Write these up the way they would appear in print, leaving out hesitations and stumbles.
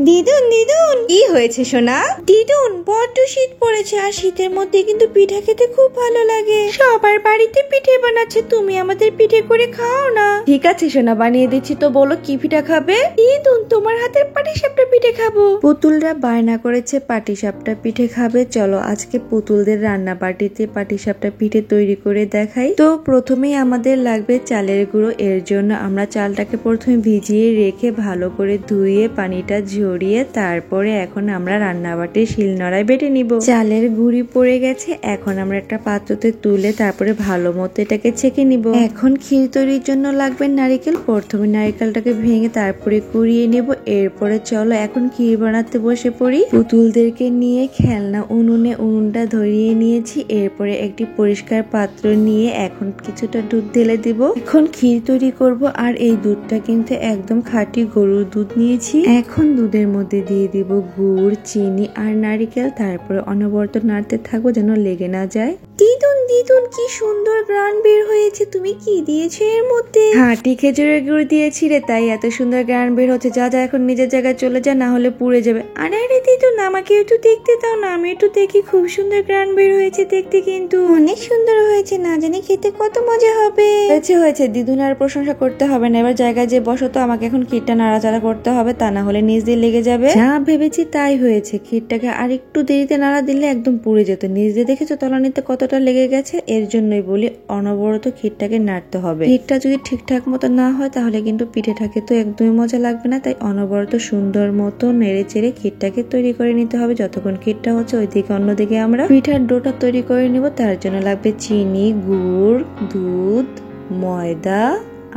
দিদুন দিদুন, কি হয়েছে সোনা? দিদুন, বড্ড শীত পড়েছে আর শীতের মধ্যে কিন্তু পিঠা খেতে খুব ভালো লাগে। সবার বাড়িতে পিঠে বানাচ্ছে, তুমি আমাদের পিঠে করে খাও না। ঠিক আছে সোনা, বানিয়ে দিচ্ছি। তো বলো কি পিঠা খাবে? দিদুন, তোমার হাতের পাটিসাপটা পিঠে খাবো। পুতুলরা বায়না করেছে পাটিসাপটা পিঠে খাবে। চলো আজকে পুতুলদের রান্না পার্টিতে পাটিসাপটা পিঠে তৈরি করে দেখাই। তো প্রথমেই আমাদের লাগবে চালের গুঁড়ো। এর জন্য আমরা চালটাকে প্রথমে ভিজিয়ে রেখে ভালো করে ধুয়ে পানিটা ঝরিয়ে তারপরে এখন আমরা রান্নাবাটির শিলনোড়ায় বেটে নিব। চালের গুঁড়ি পড়ে গেছে, এখন আমরা একটা পাত্রতে তুলে তারপরে ভালো মতো এটাকে ছেঁকে নিব। এখন ক্ষীর তৈরির জন্য লাগবে নারিকেল। প্রথমে নারিকেলটাকে ভেঙে তারপরে কুড়িয়ে নেব। এরপরে চলো এখন ক্ষীর বানাতে বসে পড়ি। পুতুলদেরকে নিয়ে খেলনা উনুনটা ধরিয়ে নিয়েছি। এরপরে একটি পরিষ্কার পাত্র নিয়ে এখন কিছুটা দুধ ঢেলে দিব। এখন ক্ষীর তৈরি করব আর এই দুধটা কিন্তু একদম খাঁটি গরুর দুধ নিয়েছি। এখন দুধের মধ্যে দিয়ে দিব গুড়, চিনি আর নারিকেল। তারপরে অনবরত নাড়তে থাকবো যেন লেগে না যায়। দিদুন দিদুন, কি সুন্দর গ্রান বের হয়েছে। তুমি কি দিয়েছো এর মধ্যে? খাঁটি খেজুরের গুড় দিয়েছি রে, তাই এত সুন্দর গ্রান বের হচ্ছে। যা যা এখন নিজের জায়গায় চলে যা, না হলে পুড়ে যাবে। আরে আরে দিদুন, আমাকে একটু দেখতে দাও না, আমি একটু দেখি। খুব সুন্দর গ্রান বের হয়েছে দেখতে, কিন্তু অনেক সুন্দর হয়েছে। না জানি খেতে কত মজা হবে। হয়েছে দিদুন, আর প্রশংসা করতে হবে না। এবার জায়গায় যে বসো তো, আমাকে এখন ক্ষীরটা নাড়াচাড়া করতে হবে, তা না হলে নিচ দিয়ে লেগে যাবে। যা ভেবেছি তাই হয়েছে। ক্ষীরটাকে আর একটু দেরিতে নাড়া দিলে একদম পুড়ে যেত। নিচ দিয়ে দেখেছো তলানিতে কতটা লেগে গেছে। এর জন্যই বলি অনবরত ক্ষীরটাকে নাড়তে হবে। ক্ষীরটা যদি ঠিকঠাক মতো না হয় তাহলে কিন্তু পিঠেটাকে তো একদমই মজা লাগবে না। তাই অনবরত সুন্দর মতো নেড়ে চেড়ে ক্ষীরটাকে তৈরি করে নিতে হবে। যতক্ষণ ক্ষীরটা হচ্ছে ওইদিকে অন্যদিকে আমরা পিঠার ডোটা তৈরি করে নিব। তার জন্য লাগবে চিনি, গুড়, দুধ, ময়দা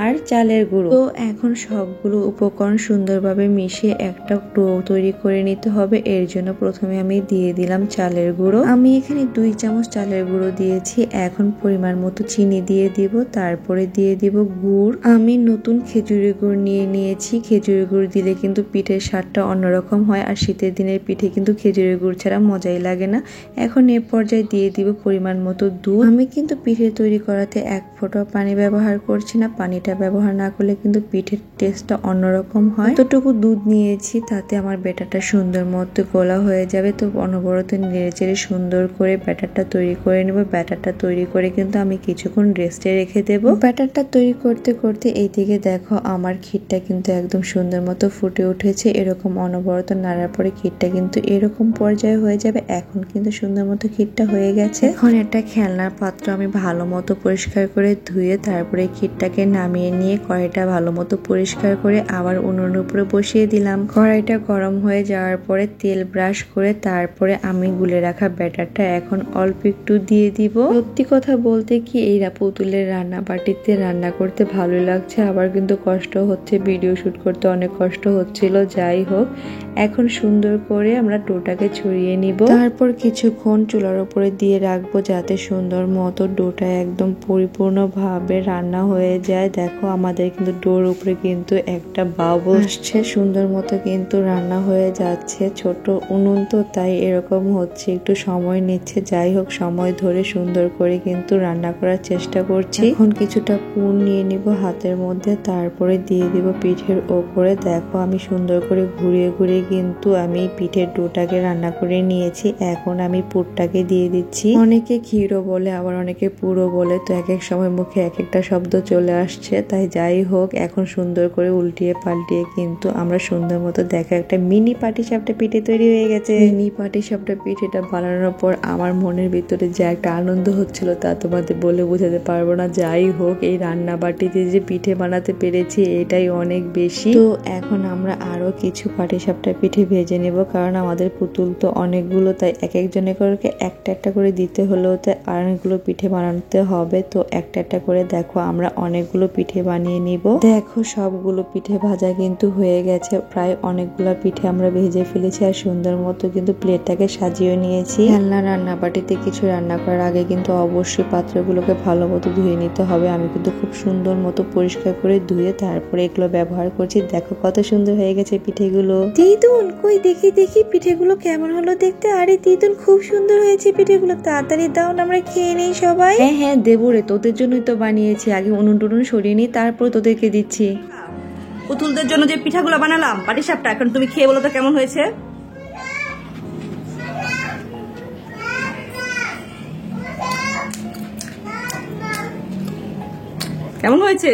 আর চালের গুঁড়ো। তো এখন সবগুলো উপকরণ সুন্দরভাবে মিশিয়ে একটা ডো তৈরি করে নিতে হবে। এর জন্য প্রথমে আমি দিয়ে দিলাম চালের গুঁড়ো। আমি এখানে 2 চামচ চালের গুঁড়ো দিয়েছি। এখন পরিমাণ মতো চিনি দিয়ে দিব, তারপরে দিয়ে দিব গুড়। আমি নতুন খেজুরের গুড় নিয়ে নিয়েছি। খেজুরের গুড় দিলে কিন্তু পিঠের স্বাদটা অন্যরকম হয়, আর শীতের দিনের পিঠে কিন্তু খেজুরের গুড় ছাড়া মজাই লাগে না। এখন এ পর্যায়ে দিয়ে দিব পরিমাণ মতো দুধ। আমি কিন্তু পিঠে তৈরি করাতে 1 ফোঁটা পানি ব্যবহার করছি না। পানিটা ব্যবহার না করলে কিন্তু পিঠের টেস্টটা অন্যরকম হয়। যতটুকু দুধ নিয়েছি তাতে আমার ব্যাটারটা সুন্দর মতো গোলা হয়ে যাবে। তো অনবরত নেড়েচেড়ে সুন্দর করে ব্যাটারটা তৈরি করে নেব। ব্যাটারটা তৈরি করে কিন্তু আমি কিছুক্ষণ রেস্টে রেখে দেব। ব্যাটারটা তৈরি করতে করতে এইদিকে দেখো আমার ক্ষীরটা কিন্তু একদম সুন্দর মতো ফুটে উঠেছে। এরকম অনবরত নাড়ার পরে ক্ষীরটা কিন্তু এরকম পর্যায়ে হয়ে যাবে। এখন কিন্তু সুন্দর মতো ক্ষীরটা হয়ে গেছে। এখন একটা খেলনার পাত্র আমি ভালো মতো পরিষ্কার করে ধুয়ে তারপরে ক্ষীরটাকে নামিয়ে নিয়ে কড়াইটা ভালো মতো পরিষ্কার করে আবার উনুনের উপরে বসিয়ে দিলাম। কড়াইটা গরম হয়ে যাওয়ার পরে তেল ব্রাশ করে তারপরে আমি গুলে রাখা ব্যাটারটা এখন অল্প একটু দিয়ে দিব। সত্যি কথা বলতে কি, এই পুতুলের রান্না পার্টিতে রান্না করতে ভালো লাগছে, আবার কিন্তু কষ্ট হচ্ছে। ভিডিও শুট করতে অনেক কষ্ট হচ্ছিল। যাই হোক, এখন সুন্দর করে আমরা ডোটাকে ছড়িয়ে নিব। তারপর কিছুক্ষণ চুলার উপরে দিয়ে রাখবো যাতে সুন্দর মতো ডোটা একদম পরিপূর্ণভাবে রান্না হয়ে যায়। দেখো আমাদের কিন্তু ডোর উপরে কিন্তু একটা বাবল আসছে। সুন্দর মতো কিন্তু রান্না হয়ে যাচ্ছে। ছোট উনুন তো তাই এরকম হচ্ছে, একটু সময় নিচ্ছে। যাই হোক, সময় ধরে সুন্দর করে কিন্তু রান্না করার চেষ্টা করছি। এখন কিছুটা পুর নিয়ে নিব হাতের মধ্যে, তারপরে দিয়ে দিব পিঠের ওপরে। দেখো আমি সুন্দর করে ঘুরিয়ে ঘুরিয়ে কিন্তু আমি পিঠের ডোটাকে রান্না করে নিয়েছি। এখন আমি পুরটাকে দিয়ে দিচ্ছি। অনেকে ক্ষীরও বলে, আবার অনেকে পুরও বলে। তো এক এক সময় মুখে এক একটা শব্দ চলে আসছে। তাই যাই হোক, এখন সুন্দর করে উল্টিয়ে পাল্টিয়ে কিন্তু আমরা সুন্দর মতো দেখা একটা মিনি পাটিসাপটা পিঠে তৈরি হয়ে গেছে। মিনি পাটিসাপটা পিঠেটা বানানোর পর আমার মনের ভিতরে যে একটা আনন্দ হচ্ছিল তা তোমাদের বলে বোঝাতে পারবো না। যাই হোক, এই রান্না বাটিতে যে পিঠে বানাতে পেরেছি এটাই অনেক বেশি। তো এখন আমরা আরো কিছু পাটিসাপটা পিঠে ভেজে নেব, কারণ আমাদের পুতুল তো অনেকগুলো, তাই এক একজনের করে একটা একটা করে দিতে হলেও তাই অনেকগুলো পিঠে বানাতে হবে। তো একটা একটা করে দেখো আমরা অনেকগুলো পিঠে বানিয়ে নিব। দেখো সবগুলো পিঠে ভাজা কিন্তু হয়ে গেছে। প্রায় অনেকগুলো পিঠে আমরা ভেজে ফেলেছি আর সুন্দর মতো কিন্তু প্লেটটাকে সাজিয়ে নিয়েছি। খেলনা রান্না বাটিতে কিছু রান্না করার আগে কিন্তু অবশ্যই পাত্রগুলোকে ভালো মতো ধুয়ে নিতে হবে। আমি কিন্তু খুব সুন্দর মতো পরিষ্কার করে ধুয়ে তারপরে এগুলো ব্যবহার করছি। দেখো কত সুন্দর হয়ে গেছে পিঠেগুলো। দিদুন কই দেখি দেখি পিঠেগুলো কেমন হলো দেখতে। আরে দিদুন, খুব সুন্দর হয়েছে পিঠেগুলো। তাড়াতাড়ি দাও না, আমরা খেয়ে নেই সবাই। হ্যাঁ হ্যাঁ দেবো রে, তোদের জন্যই তো বানিয়েছি। আগে উনুন টুনুন সরিয়ে নি, তারপর তোদেরকে দিচ্ছি। পুতুলদের জন্য যে পিঠাগুলো বানালাম পাটিসাপটা, এখন তুমি খেয়ে বলো তো কেমন হয়েছে। কেমন হয়েছে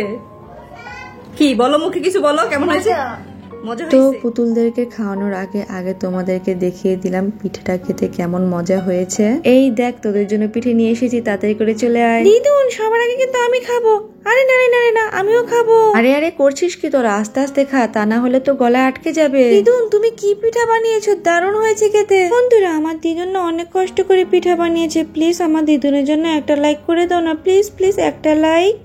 কি বলো, মুখে কিছু বলো, কেমন হয়েছে? মজা তো হয়েছে? পুতুলদেরকে খাওয়ানোর আগে আগে তোমাদেরকে দেখিয়ে দিলাম পিঠাটা খেতে কেমন মজা হয়েছে। এই দেখ তোদের জন্য পিঠে নিয়ে এসেছি, তাড়াতাড়ি করে চলে আয়। দিদুন সবার আগে কিন্তু আমি খাবো। আরে না না না, আমিও খাবো। আরে আরে করছিস কি তোরা, আস্তে আস্তে খা, তা না হলে তো গলায় আটকে যাবে। দিদুন তুমি কি পিঠা বানিয়েছো, দারুণ হয়েছে খেতে। বন্ধুরা আমার দিদুন না অনেক কষ্ট করে পিঠা বানিয়েছে, প্লিজ আমার দিদুনের জন্য একটা লাইক করে দাও না, প্লিজ প্লিজ একটা লাইক।